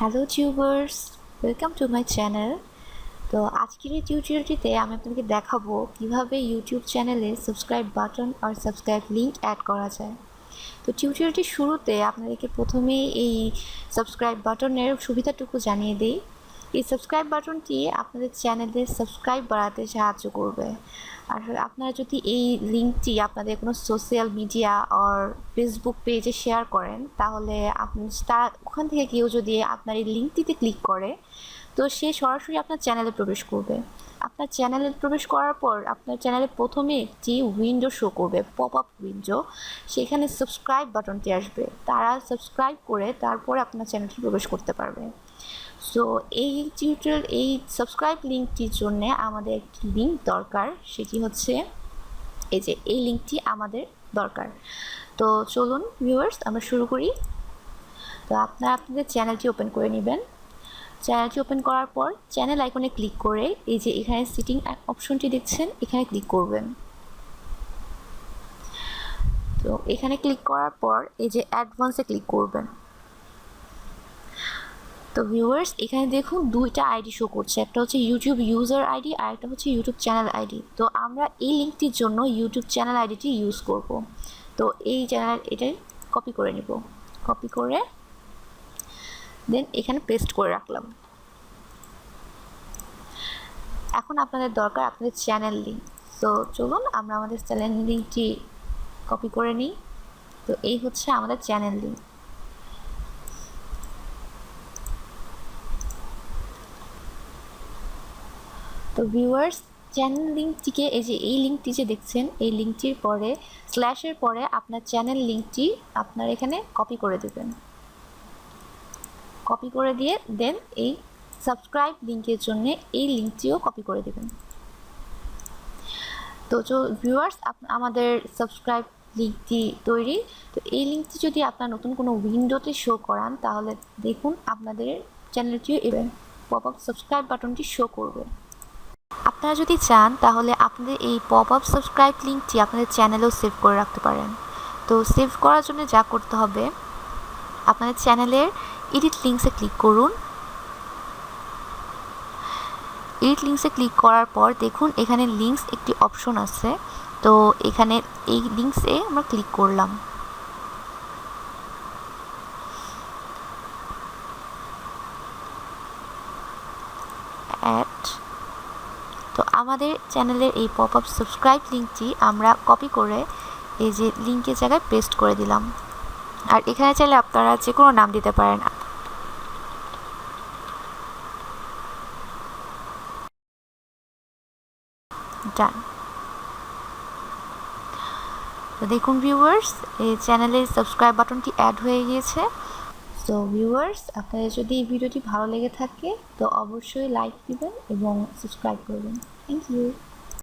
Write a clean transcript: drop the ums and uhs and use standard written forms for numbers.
Hello tubers, welcome to my channel. তো আজকের এই টিউটোরিয়ালটিতে আমি আপনাকে দেখাবো কিভাবে ইউটিউব চ্যানেলে সাবস্ক্রাইব বাটন আর সাবস্ক্রাইব লিঙ্ক অ্যাড করা যায়। তো টিউটোরিয়ালটির শুরুতে আপনাদেরকে প্রথমে এই সাবস্ক্রাইব বাটনের সুবিধাটুকু জানিয়ে দিই। এই সাবস্ক্রাইব বাটনটি আপনাদের চ্যানেলের সাবস্ক্রাইব বাড়াতে সাহায্য করবে। আর আপনারা যদি এই লিঙ্কটি আপনাদের কোনো সোশ্যাল মিডিয়া আর ফেসবুক পেজে শেয়ার করেন, তাহলে তারা ওখান থেকে কেউ যদি আপনার এই লিঙ্কটিতে ক্লিক করে, তো সে সরাসরি আপনার চ্যানেলে প্রবেশ করবে। আপনার চ্যানেলে প্রবেশ করার পর আপনার চ্যানেলে প্রথমে একটি উইন্ডো শো করবে, পপ আপ উইন্ডো। সেখানে সাবস্ক্রাইব বাটনটি আসবে, তারা সাবস্ক্রাইব করে তারপরে আপনার চ্যানেলটি প্রবেশ করতে পারবে। সো এই টিউটোরিয়াল এই সাবস্ক্রাইব লিঙ্কটির জন্য আমাদের একটি লিঙ্ক দরকার, সেটি হচ্ছে এই লিঙ্কটি আমাদের দরকার। তো চলুন ভিউয়ার্স, আমরা শুরু করি। তো আপনারা আপনাদের চ্যানেলটি ওপেন করে নেবেন। চ্যানেলটি ওপেন করার পর চ্যানেল আইকনে ক্লিক করে এখানে সেটিং অপশনটি দেখছেন, এখানে ক্লিক করবেন। তো এখানে ক্লিক করার পর অ্যাডভান্সে ক্লিক করবেন। তো ভিউয়ার্স, এখানে দেখুন দুইটা আইডি শো করছে, একটা হচ্ছে ইউটিউব ইউজার আইডি আর একটা হচ্ছে ইউটিউব চ্যানেল আইডি। তো আমরা এই লিঙ্কটির জন্য ইউটিউব চ্যানেল আইডিটি ইউজ করব। তো এটাই কপি করে নিব, কপি করে দেন এখানে পেস্ট করে রাখলাম। এখন আপনাদের দরকার আপনাদের চ্যানেল লিঙ্ক। তো চলুন আমরা আমাদের চ্যানেল লিঙ্কটি কপি করে নিই। তো এই হচ্ছে আমাদের চ্যানেল লিঙ্ক। তো ভিউয়ার্স, চ্যানেল লিঙ্কটিকে এই লিঙ্কটি যে দেখছেন, এই লিঙ্কটির পরে স্ল্যাশের পরে আপনার চ্যানেল লিঙ্কটি আপনার এখানে কপি করে দেবেন। কপি করে দিয়ে দেন এই সাবস্ক্রাইব লিঙ্কের জন্য এই লিঙ্কটিও কপি করে দেবেন। তো ভিউয়ার্স, আমাদের সাবস্ক্রাইব লিঙ্কটি তৈরি। তো এই লিঙ্কটি যদি আপনার নতুন কোনো উইন্ডোতে শো করান, তাহলে দেখুন আপনাদের চ্যানেলটিও এবার পপ আপ সাবস্ক্রাইব বাটনটি শো করবে। আপনারা যদি চান তাহলে আপনাদের এই পপ আপ সাবস্ক্রাইব লিঙ্কটি আপনাদের চ্যানেলেও সেভ করে রাখতে পারেন। তো সেভ করার জন্য যা করতে হবে, আপনাদের চ্যানেলের এডিট লিঙ্কসে ক্লিক করুন। এডিট লিঙ্কসে ক্লিক করার পর দেখুন এখানে লিঙ্কস একটি অপশন আছে। তো এখানে এই লিঙ্কসে আমরা ক্লিক করলাম। অ্যাড। তো আমাদের চ্যানেলের এই পপ আপ সাবস্ক্রাইব লিঙ্কটি আমরা কপি করে এই যে লিঙ্কের জায়গায় পেস্ট করে দিলাম। আর এখানে চাইলে আপনারা যে কোনো নাম দিতে পারেন। ডান। তো দেখুন ভিউয়ার্স, এই চ্যানেলের সাবস্ক্রাইব বাটনটি অ্যাড হয়ে গিয়েছে। তো ভিউয়ার্স, আপনাদের যদি এই ভিডিওটি ভালো লেগে থাকে তো অবশ্যই লাইক দিবেন এবং সাবস্ক্রাইব করবেন। Thank you.